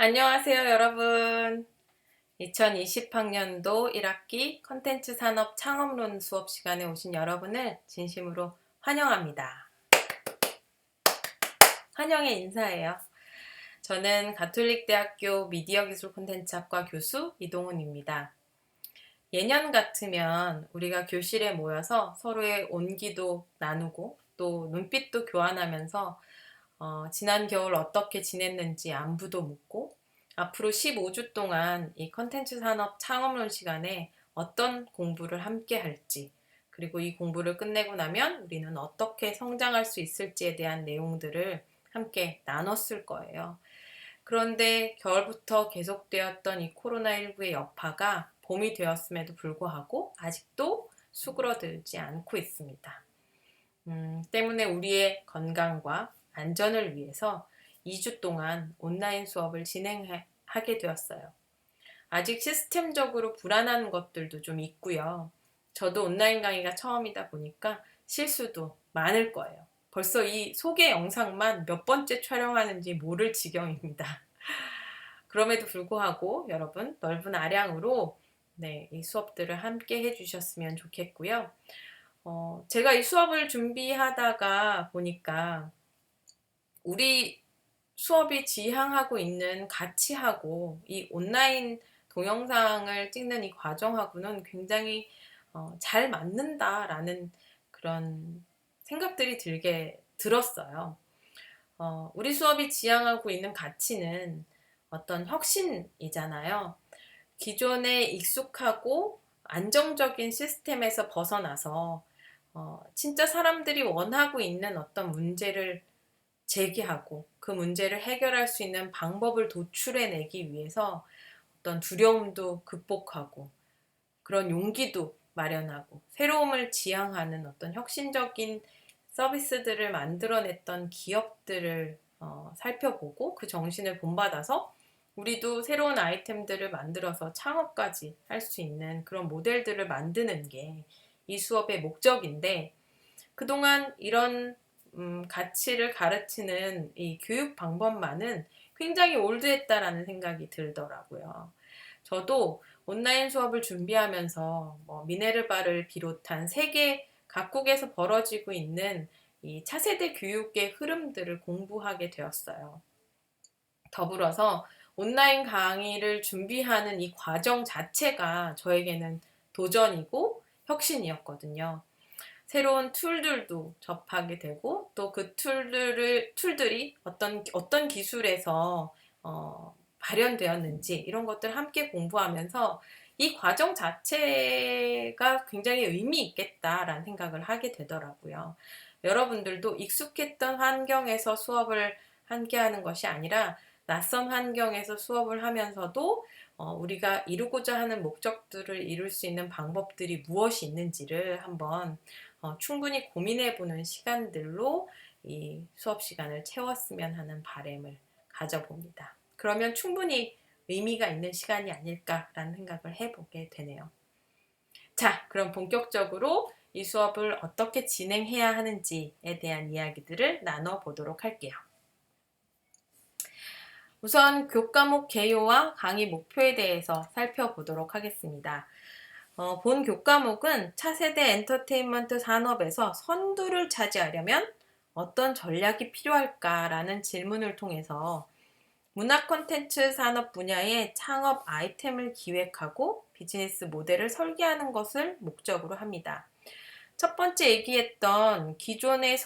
안녕하세요, 여러분. 2020학년도 1학기 컨텐츠 산업 창업론 수업 시간에 오신 여러분을 진심으로 환영합니다. 환영의 인사예요. 저는 가톨릭대학교 미디어기술 콘텐츠학과 교수 이동훈입니다. 예년 같으면 우리가 교실에 모여서 서로의 온기도 나누고 또 눈빛도 교환하면서 지난 겨울 어떻게 지냈는지 안부도 묻고 앞으로 15주 동안 이 컨텐츠 산업 창업론 시간에 어떤 공부를 함께 할지, 그리고 이 공부를 끝내고 나면 우리는 어떻게 성장할 수 있을지에 대한 내용들을 함께 나눴을 거예요. 그런데 겨울부터 계속되었던 이 코로나19의 여파가 봄이 되었음에도 불구하고 아직도 수그러들지 않고 있습니다. 때문에 우리의 건강과 안전을 위해서 2주 동안 온라인 수업을 진행하게 되었어요. 아직 시스템적으로 불안한 것들도 좀 있고요. 저도 온라인 강의가 처음이다 보니까 실수도 많을 거예요. 벌써 이 소개 영상만 몇 번째 촬영하는지 모를 지경입니다. 그럼에도 불구하고 여러분 넓은 아량으로 이 수업들을 함께 해주셨으면 좋겠고요. 제가 이 수업을 준비하다가 보니까 우리 수업이 지향하고 있는 가치하고 이 온라인 동영상을 찍는 이 과정하고는 굉장히 잘 맞는다라는 그런 생각들이 들었어요. 우리 수업이 지향하고 있는 가치는 어떤 혁신이잖아요. 기존에 익숙하고 안정적인 시스템에서 벗어나서 진짜 사람들이 원하고 있는 어떤 문제를 제기하고 그 문제를 해결할 수 있는 방법을 도출해내기 위해서 어떤 두려움도 극복하고 그런 용기도 마련하고 새로움을 지향하는 어떤 혁신적인 서비스들을 만들어냈던 기업들을 살펴보고 그 정신을 본받아서 우리도 새로운 아이템들을 만들어서 창업까지 할 수 있는 그런 모델들을 만드는 게 이 수업의 목적인데, 그동안 이런 가치를 가르치는 이 교육 방법만은 굉장히 올드했다라는 생각이 들더라고요. 저도 온라인 수업을 준비하면서 미네르바를 비롯한 세계 각국에서 벌어지고 있는 이 차세대 교육의 흐름들을 공부하게 되었어요. 더불어서 온라인 강의를 준비하는 이 과정 자체가 저에게는 도전이고 혁신이었거든요. 새로운 툴들도 접하게 되고 또 그 툴들이 어떤 기술에서 발현되었는지 이런 것들 함께 공부하면서 이 과정 자체가 굉장히 의미 있겠다라는 생각을 하게 되더라고요. 여러분들도 익숙했던 환경에서 수업을 함께 하는 것이 아니라 낯선 환경에서 수업을 하면서도 우리가 이루고자 하는 목적들을 이룰 수 있는 방법들이 무엇이 있는지를 한번 충분히 고민해보는 시간들로 이 수업 시간을 채웠으면 하는 바람을 가져봅니다. 그러면 충분히 의미가 있는 시간이 아닐까라는 생각을 해보게 되네요. 자, 그럼 본격적으로 이 수업을 어떻게 진행해야 하는지에 대한 이야기들을 나눠보도록 할게요. 우선 교과목 개요와 강의 목표에 대해서 살펴보도록 하겠습니다. 본 교과목은 차세대 엔터테인먼트 산업에서 선두를 차지하려면 어떤 전략이 필요할까라는 질문을 통해서 문화 콘텐츠 산업 분야의 창업 아이템을 기획하고 비즈니스 모델을 설계하는 것을 목적으로 합니다. 첫 번째 얘기했던 기존의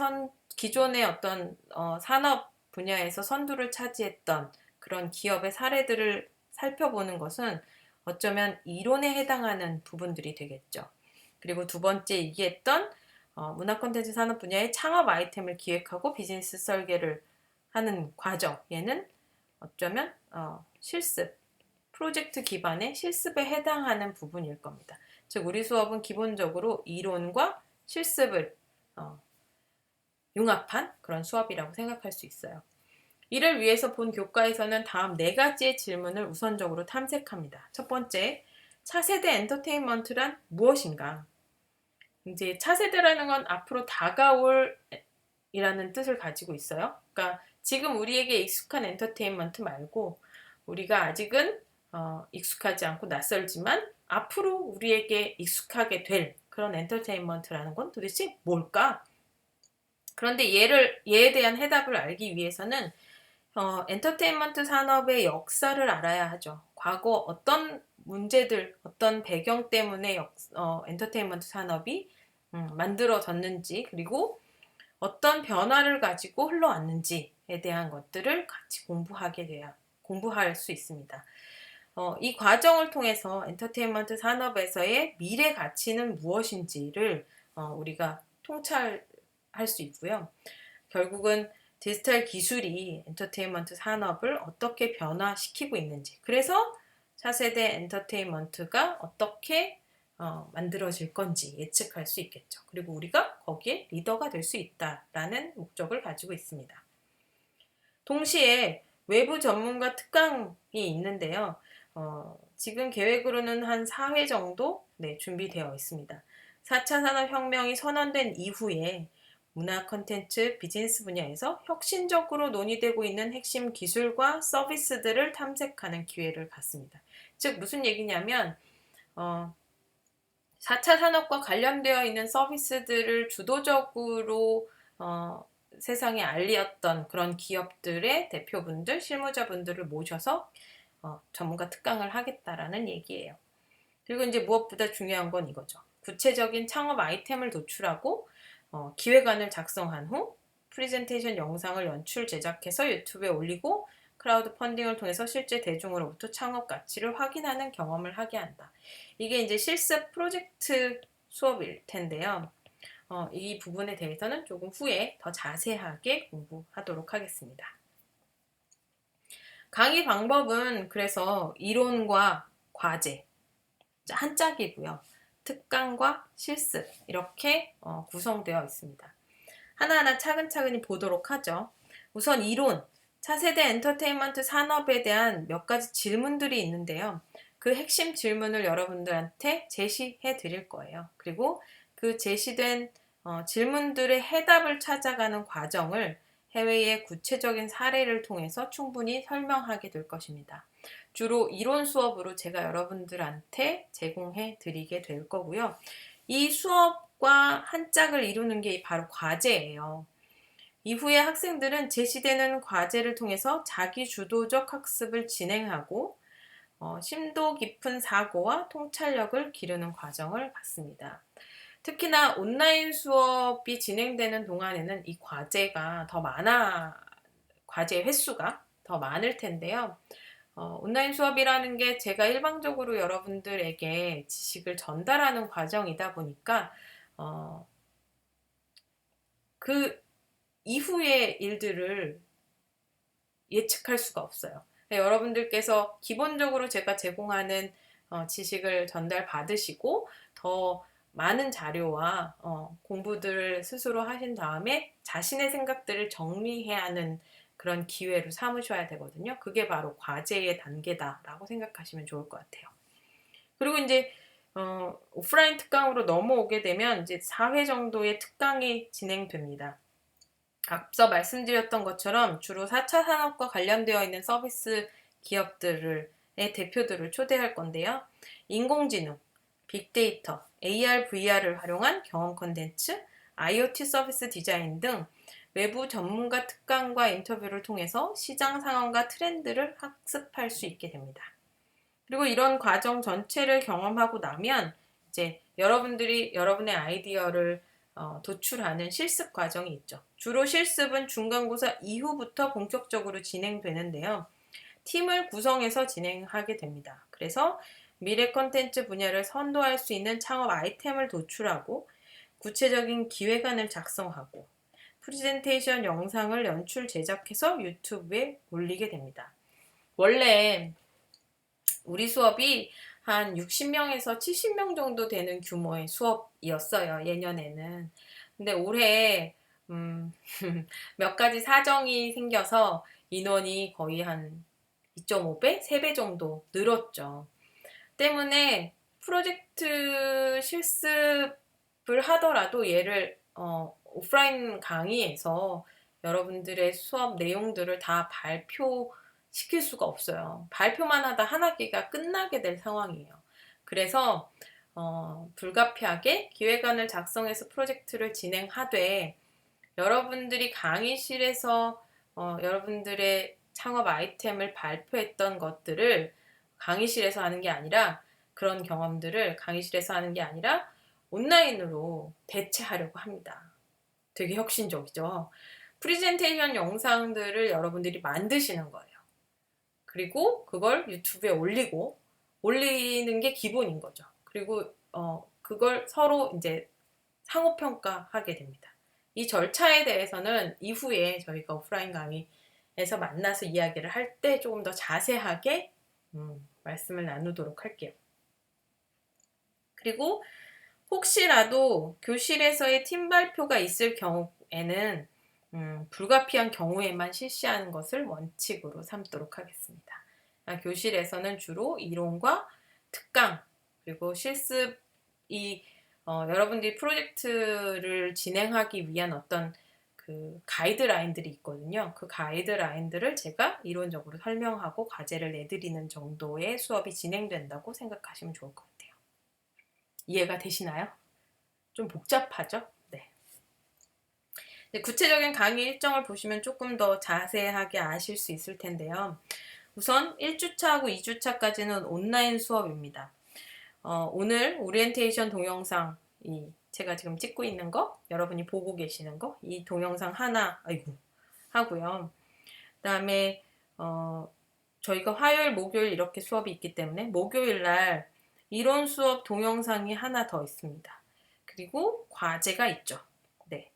어떤 산업 분야에서 선두를 차지했던 그런 기업의 사례들을 살펴보는 것은 어쩌면 이론에 해당하는 부분들이 되겠죠. 그리고 두 번째 얘기했던 문화 콘텐츠 산업 분야의 창업 아이템을 기획하고 비즈니스 설계를 하는 과정, 얘는 어쩌면 실습, 프로젝트 기반의 실습에 해당하는 부분일 겁니다. 즉 우리 수업은 기본적으로 이론과 실습을 융합한 그런 수업이라고 생각할 수 있어요. 이를 위해서 본 교과에서는 다음 4가지의 질문을 우선적으로 탐색합니다. 첫 번째, 차세대 엔터테인먼트란 무엇인가? 이제 차세대라는 건 앞으로 다가올 이라는 뜻을 가지고 있어요. 그러니까 지금 우리에게 익숙한 엔터테인먼트 말고 우리가 아직은 익숙하지 않고 낯설지만 앞으로 우리에게 익숙하게 될 그런 엔터테인먼트라는 건 도대체 뭘까? 그런데 얘에 대한 해답을 알기 위해서는 엔터테인먼트 산업의 역사를 알아야 하죠. 과거 어떤 문제들, 어떤 배경 때문에 엔터테인먼트 산업이 만들어졌는지, 그리고 어떤 변화를 가지고 흘러왔는지에 대한 것들을 같이 공부할 수 있습니다. 이 과정을 통해서 엔터테인먼트 산업에서의 미래 가치는 무엇인지를 우리가 통찰할 수 있고요. 결국은 디지털 기술이 엔터테인먼트 산업을 어떻게 변화시키고 있는지, 그래서 차세대 엔터테인먼트가 어떻게 만들어질 건지 예측할 수 있겠죠. 그리고 우리가 거기에 리더가 될 수 있다라는 목적을 가지고 있습니다. 동시에 외부 전문가 특강이 있는데요. 지금 계획으로는 한 4회 정도 준비되어 있습니다. 4차 산업혁명이 선언된 이후에 문화 콘텐츠 비즈니스 분야에서 혁신적으로 논의되고 있는 핵심 기술과 서비스들을 탐색하는 기회를 갖습니다. 즉 무슨 얘기냐면 4차 산업과 관련되어 있는 서비스들을 주도적으로 세상에 알렸던 그런 기업들의 대표분들, 실무자분들을 모셔서 전문가 특강을 하겠다라는 얘기예요. 그리고 이제 무엇보다 중요한 건 이거죠. 구체적인 창업 아이템을 도출하고 기획안을 작성한 후 프레젠테이션 영상을 연출 제작해서 유튜브에 올리고 크라우드 펀딩을 통해서 실제 대중으로부터 창업 가치를 확인하는 경험을 하게 한다. 이게 이제 실습 프로젝트 수업일 텐데요. 이 부분에 대해서는 조금 후에 더 자세하게 공부하도록 하겠습니다. 강의 방법은 그래서 이론과 과제, 한 짝이고요. 특강과 실습 이렇게 구성되어 있습니다. 하나하나 차근차근히 보도록 하죠. 우선 이론, 차세대 엔터테인먼트 산업에 대한 몇 가지 질문들이 있는데요. 그 핵심 질문을 여러분들한테 제시해 드릴 거예요. 그리고 그 제시된 질문들의 해답을 찾아가는 과정을 해외의 구체적인 사례를 통해서 충분히 설명하게 될 것입니다. 주로 이론 수업으로 제가 여러분들한테 제공해 드리게 될 거고요. 이 수업과 한 짝을 이루는 게 바로 과제예요. 이후에 학생들은 제시되는 과제를 통해서 자기주도적 학습을 진행하고 심도 깊은 사고와 통찰력을 기르는 과정을 갖습니다. 특히나 온라인 수업이 진행되는 동안에는 이 과제가 과제 횟수가 더 많을 텐데요. 온라인 수업이라는 게 제가 일방적으로 여러분들에게 지식을 전달하는 과정이다 보니까 그 이후의 일들을 예측할 수가 없어요. 여러분들께서 기본적으로 제가 제공하는 지식을 전달받으시고 더 많은 자료와 공부들을 스스로 하신 다음에 자신의 생각들을 정리해야 하는 그런 기회로 삼으셔야 되거든요. 그게 바로 과제의 단계다라고 생각하시면 좋을 것 같아요. 그리고 이제 오프라인 특강으로 넘어오게 되면 이제 4회 정도의 특강이 진행됩니다. 앞서 말씀드렸던 것처럼 주로 4차 산업과 관련되어 있는 서비스 기업들의 대표들을 초대할 건데요. 인공지능, 빅데이터, AR, VR을 활용한 경험 콘텐츠, IoT 서비스 디자인 등 외부 전문가 특강과 인터뷰를 통해서 시장 상황과 트렌드를 학습할 수 있게 됩니다. 그리고 이런 과정 전체를 경험하고 나면 이제 여러분들이 여러분의 아이디어를 도출하는 실습 과정이 있죠. 주로 실습은 중간고사 이후부터 본격적으로 진행되는데요. 팀을 구성해서 진행하게 됩니다. 그래서 미래 콘텐츠 분야를 선도할 수 있는 창업 아이템을 도출하고 구체적인 기획안을 작성하고 프레젠테이션 영상을 연출 제작해서 유튜브에 올리게 됩니다. 원래 우리 수업이 한 60명에서 70명 정도 되는 규모의 수업이었어요, 예년에는. 근데 올해 몇 가지 사정이 생겨서 인원이 거의 한 2.5배, 3배 정도 늘었죠. 때문에 프로젝트 실습을 하더라도 얘를 오프라인 강의에서 여러분들의 수업 내용들을 다 시킬 수가 없어요. 발표만 하다 한 학기가 끝나게 될 상황이에요. 그래서 불가피하게 기획안을 작성해서 프로젝트를 진행하되 여러분들이 강의실에서 여러분들의 창업 아이템을 발표했던 것들을 강의실에서 하는 게 아니라 그런 경험들을 강의실에서 하는 게 아니라 온라인으로 대체하려고 합니다. 되게 혁신적이죠. 프레젠테이션 영상들을 여러분들이 만드시는 거예요. 그리고 그걸 유튜브에 올리는 게 기본인 거죠. 그리고 그걸 서로 이제 상호평가하게 됩니다. 이 절차에 대해서는 이후에 저희가 오프라인 강의에서 만나서 이야기를 할 때 조금 더 자세하게 말씀을 나누도록 할게요. 그리고 혹시라도 교실에서의 팀 발표가 있을 경우에는 불가피한 경우에만 실시하는 것을 원칙으로 삼도록 하겠습니다. 교실에서는 주로 이론과 특강 그리고 실습 여러분들이 프로젝트를 진행하기 위한 어떤 그 가이드라인들이 있거든요. 그 가이드라인들을 제가 이론적으로 설명하고 과제를 내드리는 정도의 수업이 진행된다고 생각하시면 좋을 것 같아요. 이해가 되시나요? 좀 복잡하죠? 네. 구체적인 강의 일정을 보시면 조금 더 자세하게 아실 수 있을 텐데요. 우선 1주차하고 2주차까지는 온라인 수업입니다. 오늘 오리엔테이션 동영상, 제가 지금 찍고 있는 거, 여러분이 보고 계시는 거, 이 동영상 하나, 하고요. 그 다음에, 저희가 화요일, 목요일 이렇게 수업이 있기 때문에, 목요일 날 이론 수업 동영상이 하나 더 있습니다. 그리고 과제가 있죠. 네.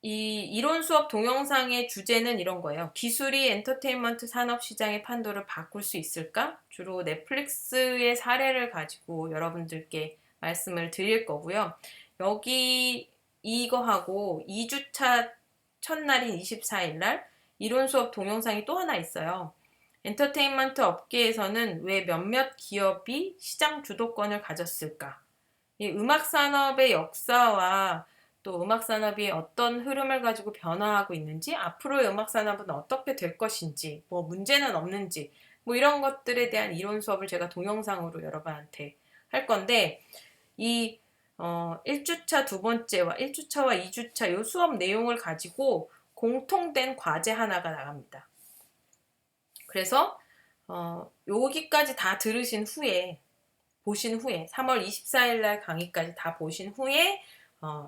이 이론 수업 동영상의 주제는 이런 거예요. 기술이 엔터테인먼트 산업 시장의 판도를 바꿀 수 있을까? 주로 넷플릭스의 사례를 가지고 여러분들께 말씀을 드릴 거고요. 여기 이거하고 2주차 첫날인 24일 날 이론 수업 동영상이 또 하나 있어요. 엔터테인먼트 업계에서는 왜 몇몇 기업이 시장 주도권을 가졌을까? 이 음악 산업의 역사와 또 음악 산업이 어떤 흐름을 가지고 변화하고 있는지, 앞으로의 음악 산업은 어떻게 될 것인지, 뭐 문제는 없는지, 뭐 이런 것들에 대한 이론 수업을 제가 동영상으로 여러분한테 할 건데, 이 1주차 두 번째와 1주차와 2주차 이 수업 내용을 가지고 공통된 과제 하나가 나갑니다. 그래서 여기까지 다 들으신 후에 보신 후에 3월 24일 날 강의까지 다 보신 후에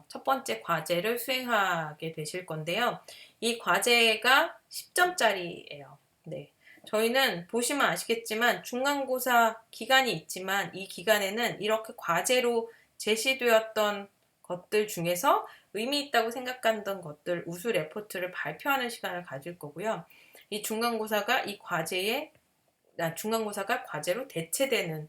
첫 번째 과제를 수행하게 되실 건데요. 이 과제가 10점짜리예요. 네. 저희는 보시면 아시겠지만 중간고사 기간이 있지만 이 기간에는 이렇게 과제로 제시되었던 것들 중에서 의미 있다고 생각했던 것들 우수 레포트를 발표하는 시간을 가질 거고요. 이 중간고사가 중간고사가 과제로 대체되는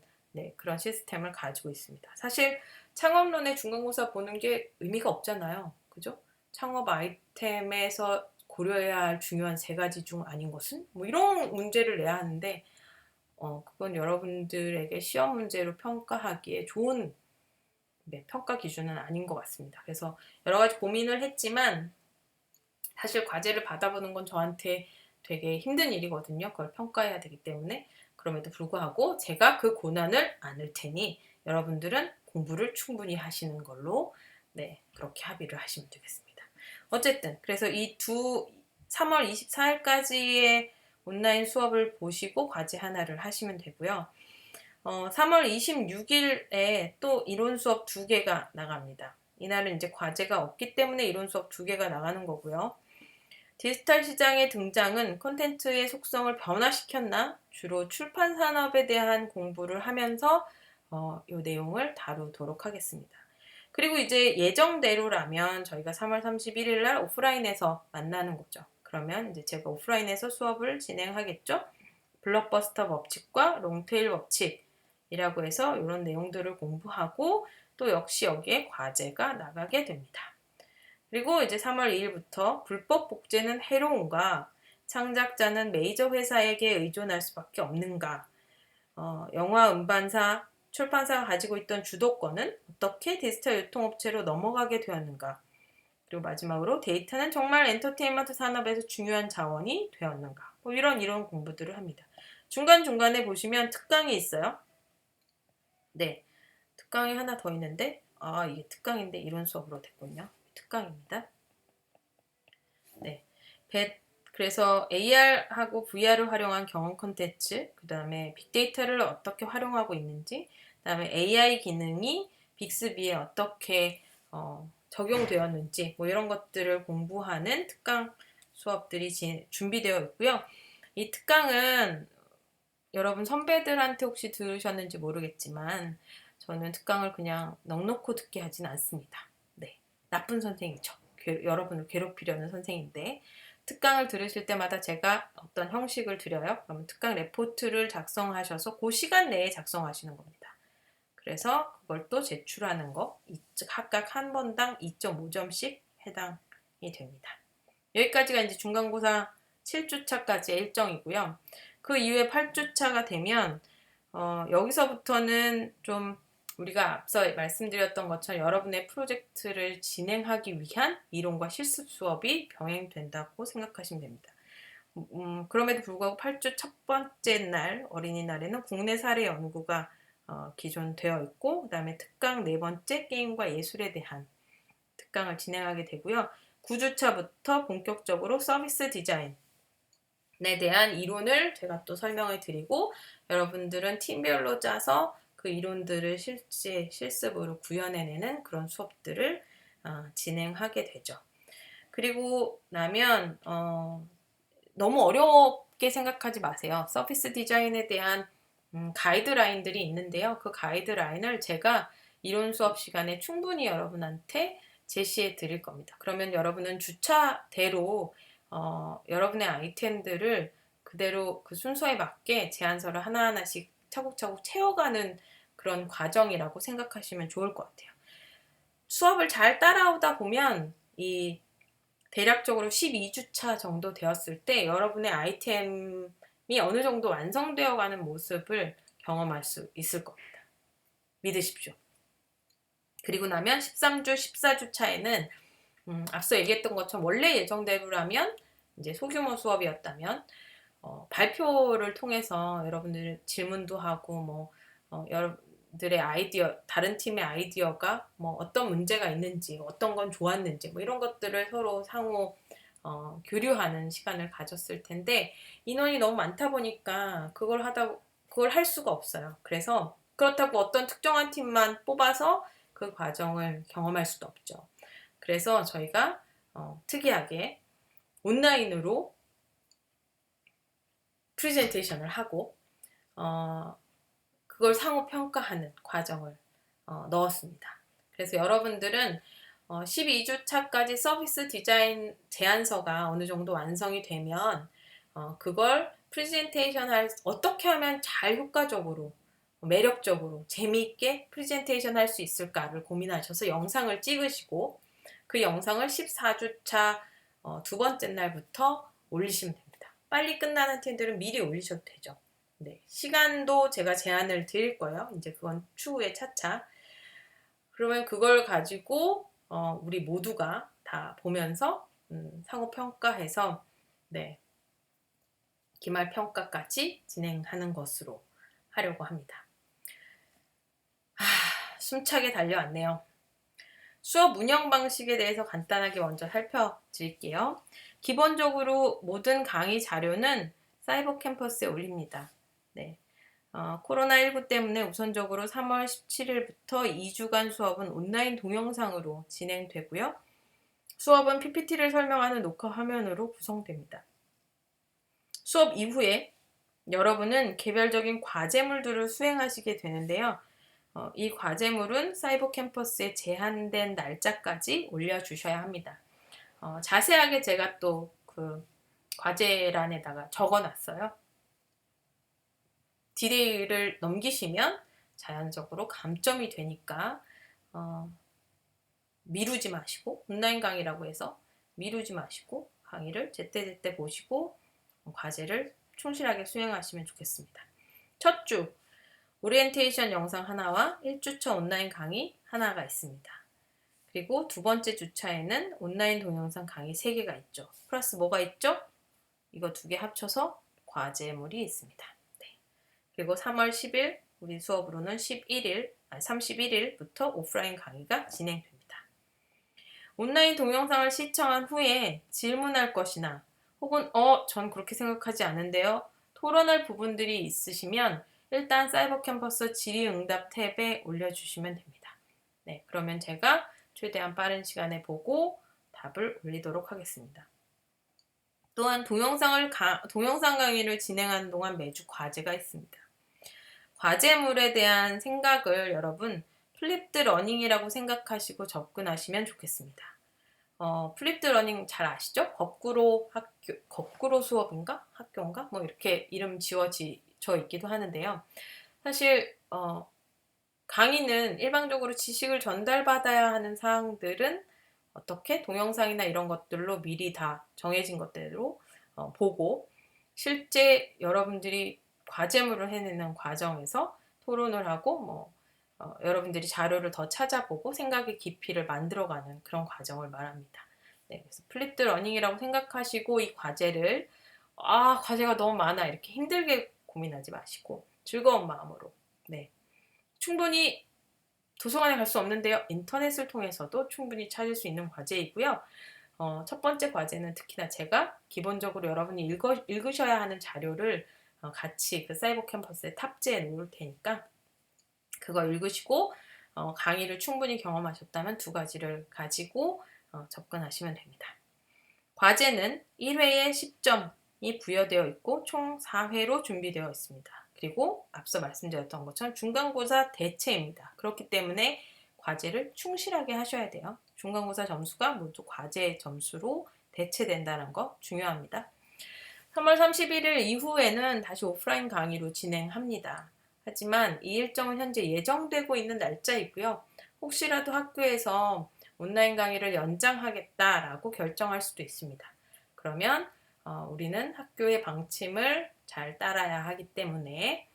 그런 시스템을 가지고 있습니다. 사실 창업론의 중간고사 보는 게 의미가 없잖아요. 그죠? 창업 아이템에서 고려해야 할 중요한 3가지 중 아닌 것은? 뭐 이런 문제를 내야 하는데 그건 여러분들에게 시험 문제로 평가하기에 좋은 평가 기준은 아닌 것 같습니다. 그래서 여러 가지 고민을 했지만 사실 과제를 받아보는 건 저한테 되게 힘든 일이거든요. 그걸 평가해야 되기 때문에. 그럼에도 불구하고 제가 그 고난을 안을 테니 여러분들은 공부를 충분히 하시는 걸로 그렇게 합의를 하시면 되겠습니다. 어쨌든 그래서 3월 24일까지의 온라인 수업을 보시고 과제 하나를 하시면 되고요. 3월 26일에 또 이론 수업 2개가 나갑니다. 이날은 이제 과제가 없기 때문에 이론 수업 2개가 나가는 거고요. 디지털 시장의 등장은 콘텐츠의 속성을 변화시켰나? 주로 출판 산업에 대한 공부를 하면서 이 내용을 다루도록 하겠습니다. 그리고 이제 예정대로라면 저희가 3월 31일 날 오프라인에서 만나는 거죠. 그러면 이제 제가 오프라인에서 수업을 진행하겠죠. 블록버스터 법칙과 롱테일 법칙이라고 해서 이런 내용들을 공부하고 또 역시 여기에 과제가 나가게 됩니다. 그리고 이제 3월 2일부터 불법 복제는 해로운가? 창작자는 메이저 회사에게 의존할 수밖에 없는가? 영화 음반사, 출판사가 가지고 있던 주도권은 어떻게 디지털 유통업체로 넘어가게 되었는가? 그리고 마지막으로 데이터는 정말 엔터테인먼트 산업에서 중요한 자원이 되었는가. 뭐 이런 공부들을 합니다. 중간중간에 보시면 특강이 있어요. 네. 특강이 하나 더 있는데, 이게 특강인데 이론 수업으로 됐군요. 특강입니다. 네. 그래서 AR하고 VR을 활용한 경험 콘텐츠, 그 다음에 빅데이터를 어떻게 활용하고 있는지, 그 다음에 AI 기능이 빅스비에 어떻게 적용되었는지, 뭐 이런 것들을 공부하는 특강 수업들이 준비되어 있고요. 이 특강은 여러분 선배들한테 혹시 들으셨는지 모르겠지만, 저는 특강을 그냥 넋놓고 듣게 하진 않습니다. 네. 나쁜 선생이죠. 여러분을 괴롭히려는 선생인데, 특강을 들으실 때마다 제가 어떤 형식을 드려요. 그러면 특강 레포트를 작성하셔서 그 시간 내에 작성하시는 겁니다. 그래서 그걸 또 제출하는 거, 각각 한 번당 2.5점씩 해당이 됩니다. 여기까지가 이제 중간고사 7주차까지의 일정이고요. 그 이후에 8주차가 되면 여기서부터는 좀 우리가 앞서 말씀드렸던 것처럼 여러분의 프로젝트를 진행하기 위한 이론과 실습 수업이 병행된다고 생각하시면 됩니다. 그럼에도 불구하고 8주 첫 번째 날 어린이날에는 국내 사례 연구가 기존 되어 있고, 그 다음에 특강 네 번째 게임과 예술에 대한 특강을 진행하게 되고요. 9주차부터 본격적으로 서비스 디자인에 대한 이론을 제가 또 설명을 드리고, 여러분들은 팀별로 짜서 그 이론들을 실제 실습으로 구현해내는 그런 수업들을 진행하게 되죠. 그리고 나면 너무 어렵게 생각하지 마세요. 서비스 디자인에 대한 가이드라인들이 있는데요. 그 가이드라인을 제가 이론 수업 시간에 충분히 여러분한테 제시해 드릴 겁니다. 그러면 여러분은 주차대로 여러분의 아이템들을 그대로 그 순서에 맞게 제안서를 하나하나씩 차곡차곡 채워가는 그런 과정이라고 생각하시면 좋을 것 같아요. 수업을 잘 따라오다 보면 이 대략적으로 12주차 정도 되었을 때 여러분의 아이템이 어느 정도 완성되어 가는 모습을 경험할 수 있을 겁니다. 믿으십시오. 그리고 나면 13주, 14주차에는 앞서 얘기했던 것처럼 원래 예정대로라면 이제 소규모 수업이었다면 발표를 통해서 여러분들 질문도 하고 여러분들의 아이디어, 다른 팀의 아이디어가 뭐 어떤 문제가 있는지, 어떤 건 좋았는지 뭐 이런 것들을 서로 상호 교류하는 시간을 가졌을 텐데, 인원이 너무 많다 보니까 그걸 할 수가 없어요. 그래서 그렇다고 어떤 특정한 팀만 뽑아서 그 과정을 경험할 수도 없죠. 그래서 저희가 특이하게 온라인으로 프레젠테이션을 하고 그걸 상호 평가하는 과정을 넣었습니다. 그래서 여러분들은 12주차까지 서비스 디자인 제안서가 어느 정도 완성이 되면 그걸 프레젠테이션 어떻게 하면 잘 효과적으로 매력적으로 재미있게 프레젠테이션 할 수 있을까를 고민하셔서 영상을 찍으시고, 그 영상을 14주차 두 번째 날부터 올리시면 됩니다. 빨리 끝나는 팀들은 미리 올리셔도 되죠. 네, 시간도 제가 제안을 드릴 거예요. 이제 그건 추후에 차차. 그러면 그걸 가지고 우리 모두가 다 보면서 상호 평가해서 기말 평가까지 진행하는 것으로 하려고 합니다. 숨차게 달려왔네요. 수업 운영 방식에 대해서 간단하게 먼저 살펴드릴게요. 기본적으로 모든 강의 자료는 사이버 캠퍼스에 올립니다. 네. 코로나19 때문에 우선적으로 3월 17일부터 2주간 수업은 온라인 동영상으로 진행되고요. 수업은 PPT를 설명하는 녹화 화면으로 구성됩니다. 수업 이후에 여러분은 개별적인 과제물들을 수행하시게 되는데요. 이 과제물은 사이버 캠퍼스에 제한된 날짜까지 올려주셔야 합니다. 자세하게 제가 또 그 과제란에다가 적어놨어요. 디데이를 넘기시면 자연적으로 감점이 되니까 미루지 마시고, 온라인 강의라고 해서 미루지 마시고 강의를 제때제때 보시고 과제를 충실하게 수행하시면 좋겠습니다. 첫 주 오리엔테이션 영상 하나와 1주차 온라인 강의 하나가 있습니다. 그리고 두 번째 주차에는 온라인 동영상 강의 3개가 있죠. 플러스 뭐가 있죠? 이거 2개 합쳐서 과제물이 있습니다. 네. 그리고 3월 10일 우리 수업으로는 31일부터 오프라인 강의가 진행됩니다. 온라인 동영상을 시청한 후에 질문할 것이나 혹은 전 그렇게 생각하지 않은데요. 토론할 부분들이 있으시면 일단 사이버 캠퍼스 질의응답 탭에 올려주시면 됩니다. 네, 그러면 제가 최대한 빠른 시간에 보고 답을 올리도록 하겠습니다. 또한 동영상 강의를 진행하는 동안 매주 과제가 있습니다. 과제물에 대한 생각을 여러분 플립드 러닝이라고 생각하시고 접근하시면 좋겠습니다. 플립드 러닝 잘 아시죠? 거꾸로 수업인가? 학교인가? 뭐 이렇게 이름 지어져 있기도 하는데요. 사실, 강의는 일방적으로 지식을 전달받아야 하는 사항들은 어떻게 동영상이나 이런 것들로 미리 다 정해진 것대로 보고 실제 여러분들이 과제물을 해내는 과정에서 토론을 하고 여러분들이 자료를 더 찾아보고 생각의 깊이를 만들어가는 그런 과정을 말합니다. 네, 그래서 플립드 러닝이라고 생각하시고 이 과제를 과제가 너무 많아 이렇게 힘들게 고민하지 마시고 즐거운 마음으로 충분히 도서관에 갈 수 없는데요. 인터넷을 통해서도 충분히 찾을 수 있는 과제이고요. 첫 번째 과제는 특히나 제가 기본적으로 여러분이 읽으셔야 하는 자료를 같이 그 사이버 캠퍼스에 탑재해 놓을 테니까 그거 읽으시고 강의를 충분히 경험하셨다면 2가지를 가지고 접근하시면 됩니다. 과제는 1회에 10점이 부여되어 있고 총 4회로 준비되어 있습니다. 그리고 앞서 말씀드렸던 것처럼 중간고사 대체입니다. 그렇기 때문에 과제를 충실하게 하셔야 돼요. 중간고사 점수가 모두 과제 점수로 대체된다는 거 중요합니다. 3월 31일 이후에는 다시 오프라인 강의로 진행합니다. 하지만 이 일정은 현재 예정되고 있는 날짜이고요. 혹시라도 학교에서 온라인 강의를 연장하겠다라고 결정할 수도 있습니다. 그러면 우리는 학교의 방침을 잘 따라야 하기 때문에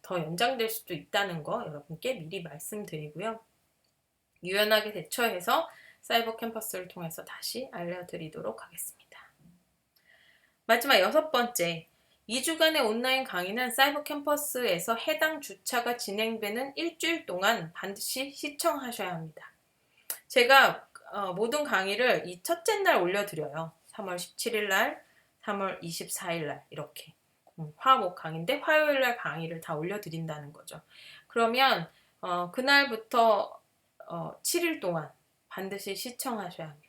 더 연장될 수도 있다는 거 여러분께 미리 말씀드리고요. 유연하게 대처해서 사이버 캠퍼스를 통해서 다시 알려드리도록 하겠습니다. 마지막 6번째, 2주간의 온라인 강의는 사이버 캠퍼스에서 해당 주차가 진행되는 일주일 동안 반드시 시청하셔야 합니다. 제가 모든 강의를 이 첫째 날 올려드려요. 3월 17일 날, 3월 24일 날 이렇게 화목 강의인데 화요일 날 강의를 다 올려드린다는 거죠. 그러면 그날부터 7일 동안 반드시 시청하셔야 합니다.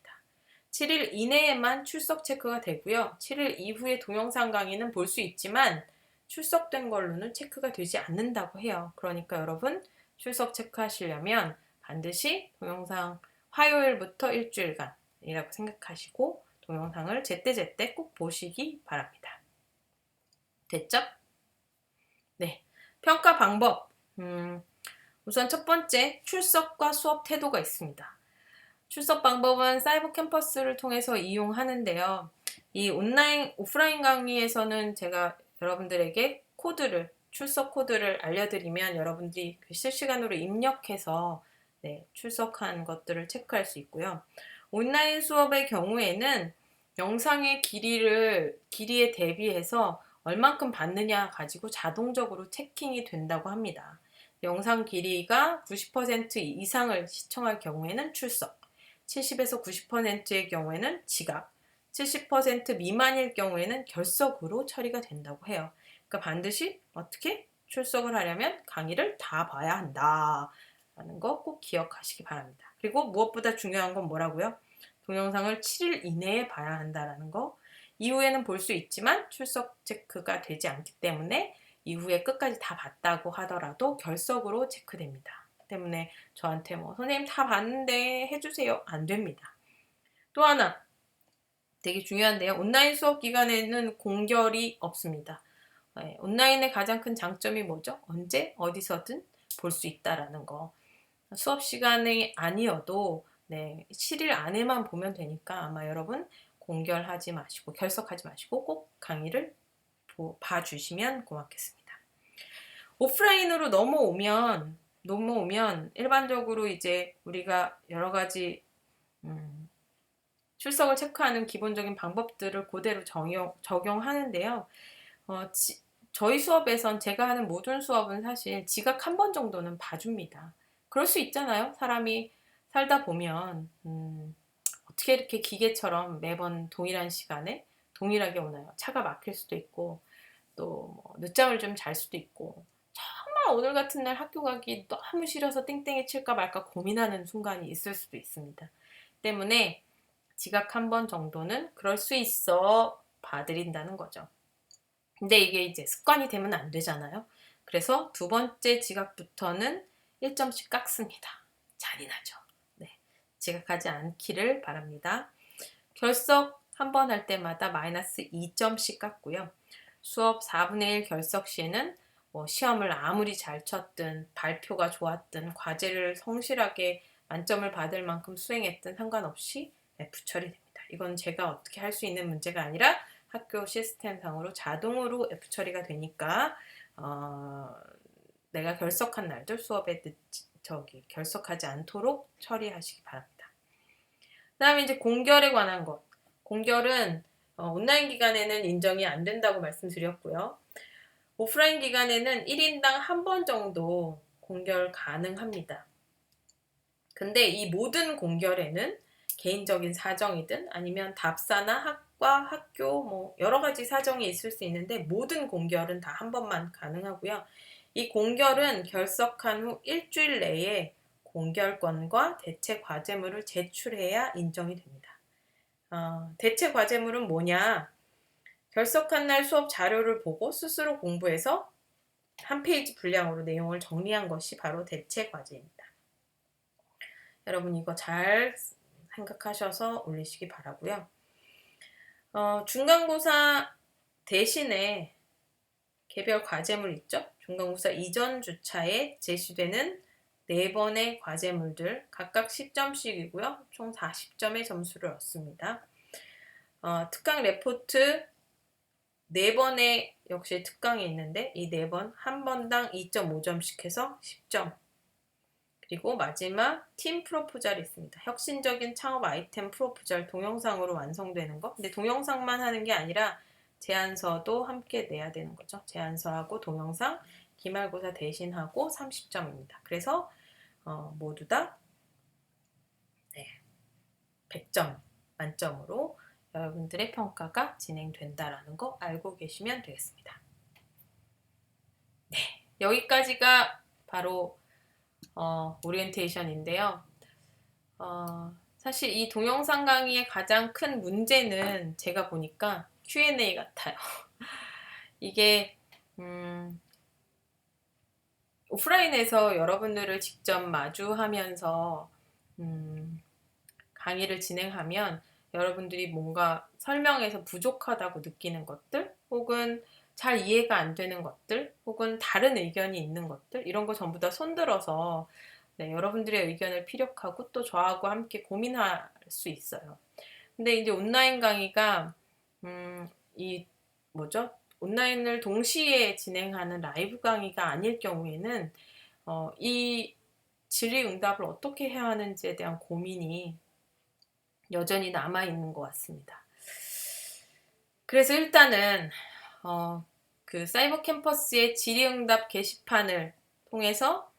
7일 이내에만 출석 체크가 되고요. 7일 이후에 동영상 강의는 볼 수 있지만 출석된 걸로는 체크가 되지 않는다고 해요. 그러니까 여러분 출석 체크하시려면 반드시 동영상 화요일부터 일주일간이라고 생각하시고 동영상을 제때제때 꼭 보시기 바랍니다. 됐죠? 네. 평가 방법. 우선 첫 번째, 출석과 수업 태도가 있습니다. 출석 방법은 사이버 캠퍼스를 통해서 이용하는데요. 이 오프라인 강의에서는 제가 여러분들에게 출석 코드를 알려드리면 여러분들이 실시간으로 입력해서 출석한 것들을 체크할 수 있고요. 온라인 수업의 경우에는 영상의 길이에 대비해서 얼만큼 받느냐 가지고 자동적으로 체킹이 된다고 합니다. 영상 길이가 90% 이상을 시청할 경우에는 출석, 70에서 90%의 경우에는 지각, 70% 미만일 경우에는 결석으로 처리가 된다고 해요. 그러니까 반드시 어떻게 출석을 하려면 강의를 다 봐야 한다라는 거 꼭 기억하시기 바랍니다. 그리고 무엇보다 중요한 건 뭐라고요? 동영상을 7일 이내에 봐야 한다라는 거. 이후에는 볼 수 있지만 출석 체크가 되지 않기 때문에 이후에 끝까지 다 봤다고 하더라도 결석으로 체크됩니다. 때문에 저한테 선생님 다 봤는데 해주세요. 안 됩니다. 또 하나 되게 중요한데요. 온라인 수업 기간에는 공결이 없습니다. 온라인의 가장 큰 장점이 뭐죠? 언제 어디서든 볼 수 있다라는 거. 수업 시간이 아니어도 7일 안에만 보면 되니까 아마 여러분 공결하지 마시고 결석하지 마시고 꼭 강의를 봐주시면 고맙겠습니다. 오프라인으로 넘어오면 넘어오면 일반적으로 이제 우리가 여러 가지 출석을 체크하는 기본적인 방법들을 그대로 적용하는데요. 저희 수업에선 제가 하는 모든 수업은 사실 지각 한 번 정도는 봐줍니다. 그럴 수 있잖아요. 사람이 살다 보면 어떻게 이렇게 기계처럼 매번 동일한 시간에 동일하게 오나요? 차가 막힐 수도 있고 또뭐 늦잠을 좀 잘 수도 있고 정말 오늘 같은 날 학교 가기 너무 싫어서 땡땡이 칠까 말까 고민하는 순간이 있을 수도 있습니다. 때문에 지각 한 번 정도는 그럴 수 있어 봐드린다는 거죠. 근데 이게 이제 습관이 되면 안 되잖아요. 그래서 두 번째 지각부터는 1점씩 깎습니다. 잔인하죠. 네, 지각하지 않기를 바랍니다. 결석 한 번 할 때마다 마이너스 2점씩 깎고요. 수업 4분의 1 결석 시에는 시험을 아무리 잘 쳤든 발표가 좋았든 과제를 성실하게 만점을 받을 만큼 수행했든 상관없이 F 처리됩니다. 이건 제가 어떻게 할 수 있는 문제가 아니라 학교 시스템상으로 자동으로 F 처리가 되니까 내가 결석한 날도 수업에 결석하지 않도록 처리하시기 바랍니다. 그 다음에 이제 공결에 관한 것. 공결은 온라인 기간에는 인정이 안 된다고 말씀드렸고요. 오프라인 기간에는 1인당 한 번 정도 공결 가능합니다. 근데 이 모든 공결에는 개인적인 사정이든 아니면 답사나 학과, 학교 뭐 여러 가지 사정이 있을 수 있는데 모든 공결은 다 한 번만 가능하고요. 이 공결은 결석한 후 일주일 내에 공결권과 대체 과제물을 제출해야 인정이 됩니다. 대체 과제물은 뭐냐? 결석한 날 수업 자료를 보고 스스로 공부해서 한 페이지 분량으로 내용을 정리한 것이 바로 대체 과제입니다. 여러분 이거 잘 생각하셔서 올리시기 바라고요. 중간고사 대신에 개별 과제물 있죠? 중간고사 이전 주차에 제시되는 4번의 과제물들 각각 10점씩이고요. 총 40점의 점수를 얻습니다. 특강 레포트 4번의 역시 특강이 있는데 이 4번 한 번당 2.5점씩 해서 10점. 그리고 마지막 팀 프로포절이 있습니다. 혁신적인 창업 아이템 프로포절 동영상으로 완성되는 거. 근데 동영상만 하는 게 아니라 제안서도 함께 내야 되는 거죠. 제안서하고 동영상 기말고사 대신하고 30점입니다. 그래서 모두 다 100점 만점으로 여러분들의 평가가 진행된다라는 거 알고 계시면 되겠습니다. 네, 여기까지가 바로 오리엔테이션인데요. 사실 이 동영상 강의의 가장 큰 문제는 제가 보니까 Q&A 같아요. 이게 오프라인에서 여러분들을 직접 마주하면서 강의를 진행하면 여러분들이 뭔가 설명에서 부족하다고 느끼는 것들 혹은 잘 이해가 안 되는 것들 혹은 다른 의견이 있는 것들 이런 거 전부 다 손들어서 여러분들의 의견을 피력하고 또 저하고 함께 고민할 수 있어요. 근데 이제 온라인 강의가 온라인을 동시에 진행하는 라이브 강의가 아닐 경우에는 이 질의응답을 어떻게 해야 하는지에 대한 고민이 여전히 남아있는 것 같습니다. 그래서 일단은 그 사이버 캠퍼스의 질의응답 게시판을 통해서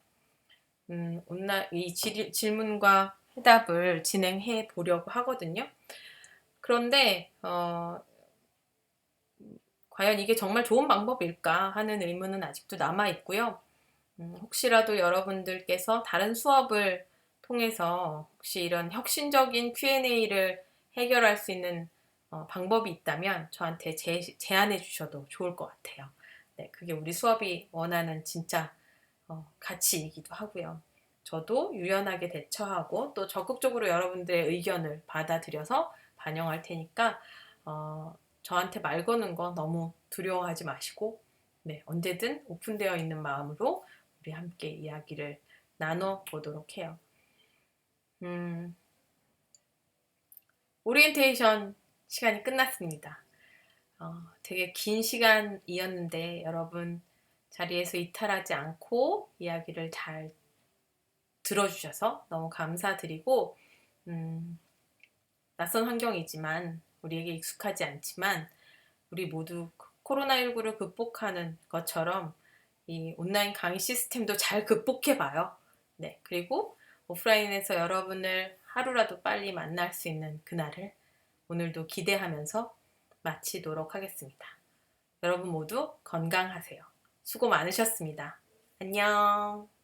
이 질문과 해답을 진행해 보려고 하거든요. 그런데 과연 이게 정말 좋은 방법일까 하는 의문은 아직도 남아있고요. 혹시라도 여러분들께서 다른 수업을 통해서 혹시 이런 혁신적인 Q&A를 해결할 수 있는 방법이 있다면 저한테 제안해 주셔도 좋을 것 같아요. 네, 그게 우리 수업이 원하는 진짜 가치이기도 하고요. 저도 유연하게 대처하고 또 적극적으로 여러분들의 의견을 받아들여서 반영할 테니까 저한테 말 거는 거 너무 두려워하지 마시고 언제든 오픈되어 있는 마음으로 우리 함께 이야기를 나눠보도록 해요. 오리엔테이션 시간이 끝났습니다. 되게 긴 시간이었는데 여러분 자리에서 이탈하지 않고 이야기를 잘 들어주셔서 너무 감사드리고, 낯선 환경이지만, 우리에게 익숙하지 않지만, 우리 모두 코로나19를 극복하는 것처럼 이 온라인 강의 시스템도 잘 극복해봐요. 네, 그리고 오프라인에서 여러분을 하루라도 빨리 만날 수 있는 그날을 오늘도 기대하면서 마치도록 하겠습니다. 여러분 모두 건강하세요. 수고 많으셨습니다. 안녕.